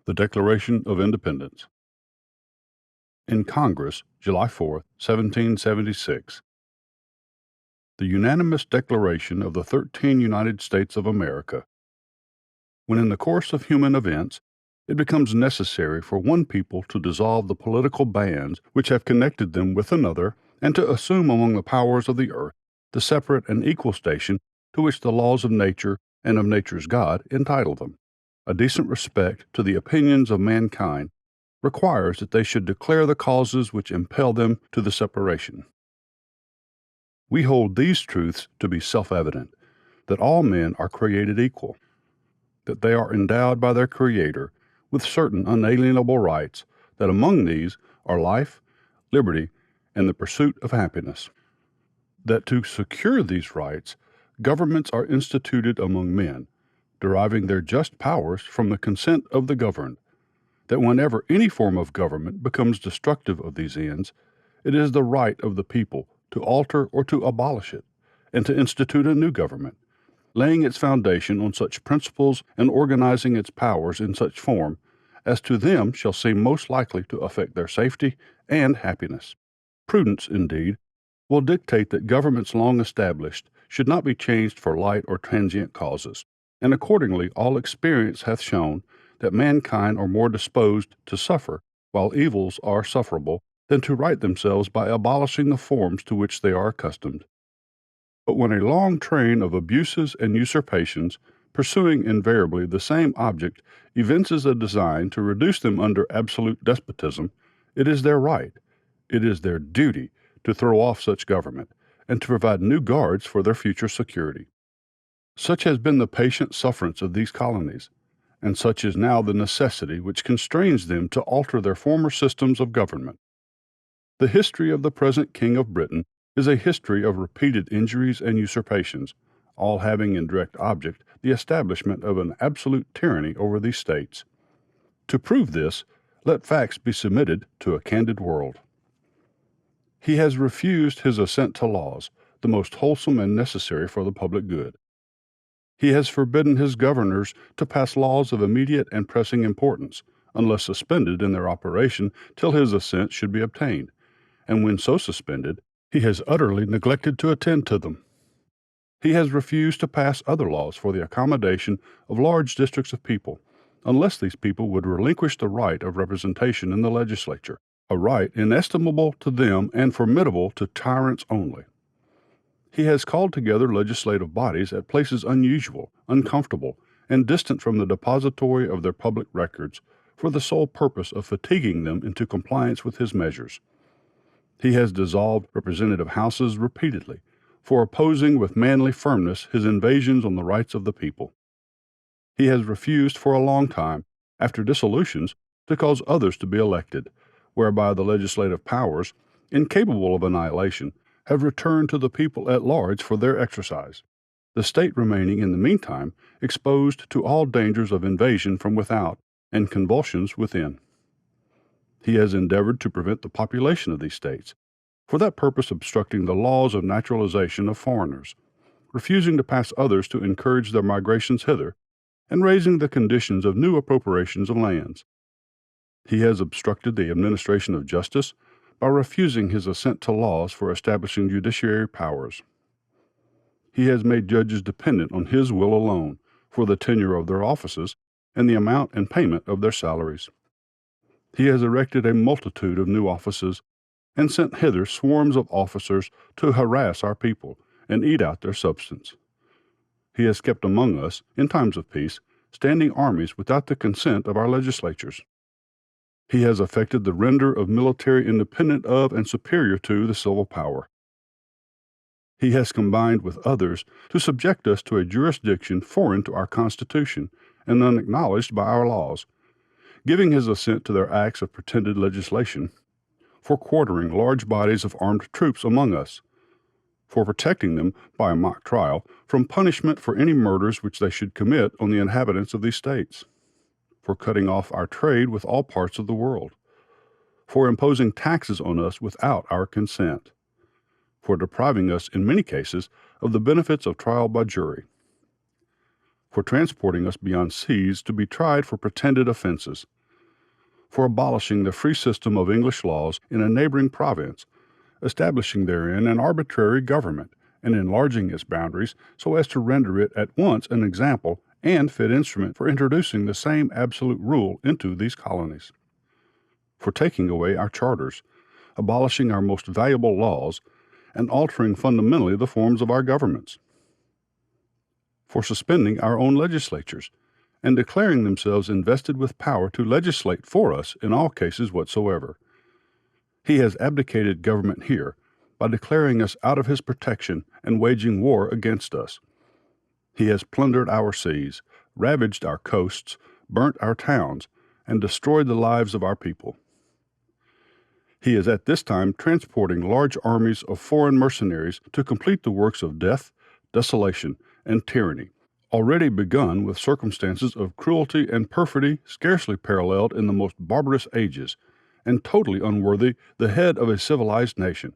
The Declaration of Independence. In Congress, July 4, 1776. The unanimous declaration of the 13 United States of America. When in the course of human events, it becomes necessary for one people to dissolve the political bands which have connected them with another, and to assume among the powers of the earth the separate and equal station to which the laws of nature and of nature's God entitle them. A decent respect to the opinions of mankind requires that they should declare the causes which impel them to the separation. We hold these truths to be self-evident, that all men are created equal, that they are endowed by their Creator with certain unalienable rights, that among these are life, liberty, and the pursuit of happiness, that to secure these rights, governments are instituted among men, deriving their just powers from the consent of the governed, that whenever any form of government becomes destructive of these ends, it is the right of the people to alter or to abolish it, and to institute a new government, laying its foundation on such principles and organizing its powers in such form as to them shall seem most likely to affect their safety and happiness. Prudence, indeed, will dictate that governments long established should not be changed for light or transient causes, and accordingly all experience hath shown that mankind are more disposed to suffer while evils are sufferable than to right themselves by abolishing the forms to which they are accustomed. But when a long train of abuses and usurpations, pursuing invariably the same object, evinces a design to reduce them under absolute despotism, it is their right, it is their duty to throw off such government, and to provide new guards for their future security. Such has been the patient sufferance of these colonies, and such is now the necessity which constrains them to alter their former systems of government. The history of the present King of Britain is a history of repeated injuries and usurpations, all having in direct object the establishment of an absolute tyranny over these states. To prove this, let facts be submitted to a candid world. He has refused his assent to laws, the most wholesome and necessary for the public good. He has forbidden his governors to pass laws of immediate and pressing importance, unless suspended in their operation till his assent should be obtained, and when so suspended, he has utterly neglected to attend to them. He has refused to pass other laws for the accommodation of large districts of people, unless these people would relinquish the right of representation in the legislature, a right inestimable to them and formidable to tyrants only. He has called together legislative bodies at places unusual, uncomfortable, and distant from the depository of their public records, for the sole purpose of fatiguing them into compliance with his measures. He has dissolved representative houses repeatedly, for opposing with manly firmness his invasions on the rights of the people. He has refused for a long time, after dissolutions, to cause others to be elected, whereby the legislative powers, incapable of annihilation, have returned to the people at large for their exercise, the state remaining in the meantime exposed to all dangers of invasion from without and convulsions within. He has endeavored to prevent the population of these states, for that purpose obstructing the laws of naturalization of foreigners, refusing to pass others to encourage their migrations hither, and raising the conditions of new appropriations of lands. He has obstructed the administration of justice by refusing his assent to laws for establishing judiciary powers. He has made judges dependent on his will alone for the tenure of their offices and the amount and payment of their salaries. He has erected a multitude of new offices and sent hither swarms of officers to harass our people and eat out their substance. He has kept among us, in times of peace, standing armies without the consent of our legislatures. He has effected the render of military independent of and superior to the civil power. He has combined with others to subject us to a jurisdiction foreign to our Constitution and unacknowledged by our laws, giving his assent to their acts of pretended legislation, for quartering large bodies of armed troops among us, for protecting them, by a mock trial, from punishment for any murders which they should commit on the inhabitants of these states, for cutting off our trade with all parts of the world, for imposing taxes on us without our consent, for depriving us, in many cases, of the benefits of trial by jury, for transporting us beyond seas to be tried for pretended offenses, for abolishing the free system of English laws in a neighboring province, establishing therein an arbitrary government, and enlarging its boundaries so as to render it at once an example and fit instrument for introducing the same absolute rule into these colonies. For taking away our charters, abolishing our most valuable laws, and altering fundamentally the forms of our governments. For suspending our own legislatures, and declaring themselves invested with power to legislate for us in all cases whatsoever. He has abdicated government here by declaring us out of his protection and waging war against us. He has plundered our seas, ravaged our coasts, burnt our towns, and destroyed the lives of our people. He is at this time transporting large armies of foreign mercenaries to complete the works of death, desolation, and tyranny, already begun with circumstances of cruelty and perfidy scarcely paralleled in the most barbarous ages, and totally unworthy the head of a civilized nation.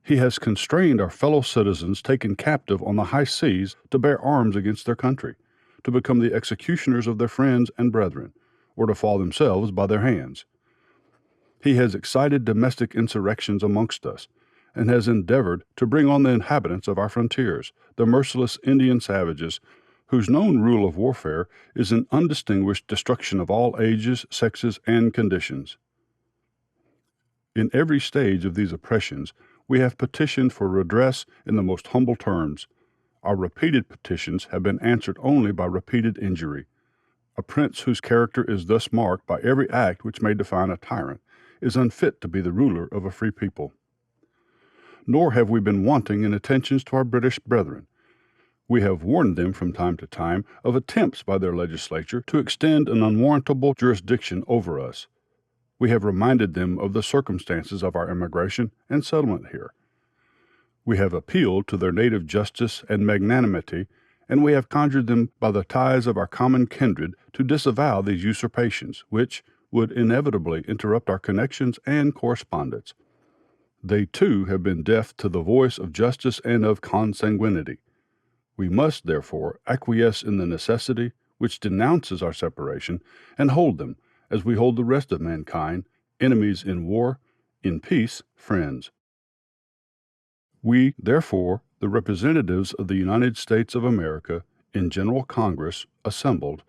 He has constrained our fellow citizens taken captive on the high seas to bear arms against their country, to become the executioners of their friends and brethren, or to fall themselves by their hands. He has excited domestic insurrections amongst us, and has endeavored to bring on the inhabitants of our frontiers, the merciless Indian savages, whose known rule of warfare is an undistinguished destruction of all ages, sexes, and conditions. In every stage of these oppressions, we have petitioned for redress in the most humble terms. Our repeated petitions have been answered only by repeated injury. A prince whose character is thus marked by every act which may define a tyrant is unfit to be the ruler of a free people. Nor have we been wanting in attentions to our British brethren. We have warned them from time to time of attempts by their legislature to extend an unwarrantable jurisdiction over us. We have reminded them of the circumstances of our emigration and settlement here. We have appealed to their native justice and magnanimity, and we have conjured them by the ties of our common kindred to disavow these usurpations, which would inevitably interrupt our connections and correspondence. They, too, have been deaf to the voice of justice and of consanguinity. We must, therefore, acquiesce in the necessity which denounces our separation, and hold them, as we hold the rest of mankind, enemies in war, in peace, friends. We, therefore, the representatives of the United States of America, in General Congress, assembled,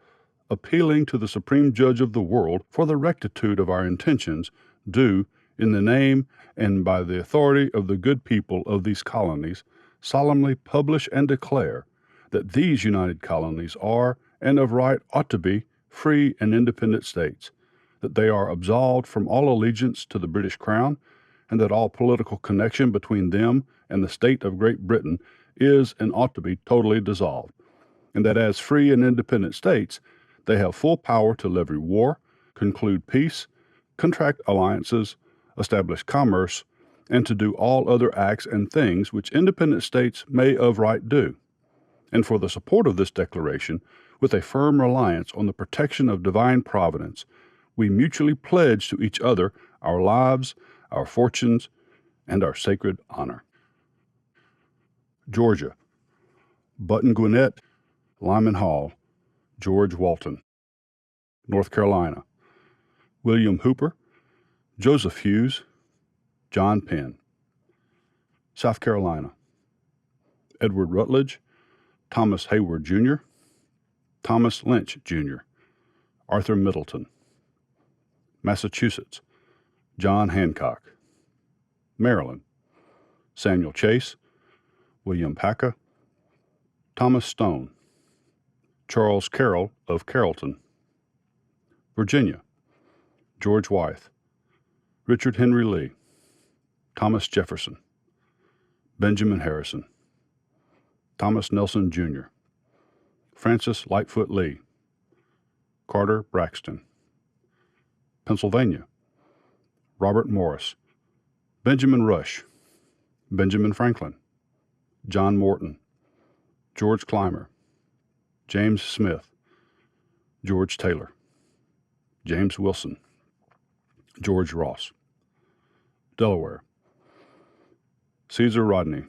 appealing to the Supreme Judge of the world for the rectitude of our intentions, do, in the name and by the authority of the good people of these colonies, solemnly publish and declare that these united colonies are, and of right ought to be, free and independent states, that they are absolved from all allegiance to the British Crown, and that all political connection between them and the state of Great Britain is and ought to be totally dissolved, and that as free and independent states, they have full power to levy war, conclude peace, contract alliances, establish commerce, and to do all other acts and things which independent states may of right do. And for the support of this declaration, with a firm reliance on the protection of divine providence, we mutually pledge to each other our lives, our fortunes, and our sacred honor. Georgia: Button Gwinnett, Lyman Hall, George Walton. North Carolina: William Hooper, Joseph Hughes, John Penn. South Carolina: Edward Rutledge, Thomas Hayward, Jr., Thomas Lynch, Jr., Arthur Middleton. Massachusetts: John Hancock. Maryland: Samuel Chase, William Paca, Thomas Stone, Charles Carroll of Carrollton. Virginia: George Wythe, Richard Henry Lee, Thomas Jefferson, Benjamin Harrison, Thomas Nelson, Jr., Francis Lightfoot Lee, Carter Braxton. Pennsylvania: Robert Morris, Benjamin Rush, Benjamin Franklin, John Morton, George Clymer, James Smith, George Taylor, James Wilson, George Ross. Delaware: Caesar Rodney,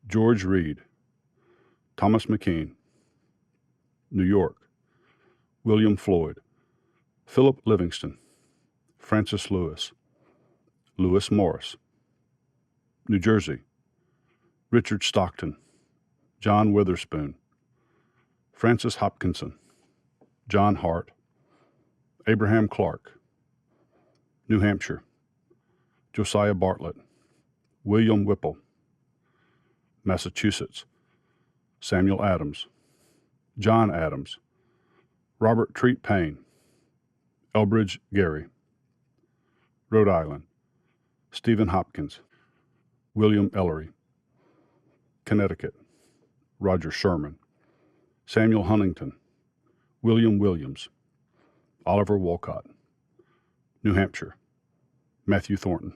George Reed, Thomas McKean. New York: William Floyd, Philip Livingston, Francis Lewis, Lewis Morris. New Jersey: Richard Stockton, John Witherspoon, Francis Hopkinson, John Hart, Abraham Clark. New Hampshire: Josiah Bartlett, William Whipple. Massachusetts: Samuel Adams, John Adams, Robert Treat Paine, Elbridge Gerry. Rhode Island: Stephen Hopkins, William Ellery. Connecticut: Roger Sherman, Samuel Huntington, William Williams, Oliver Wolcott. New Hampshire: Matthew Thornton.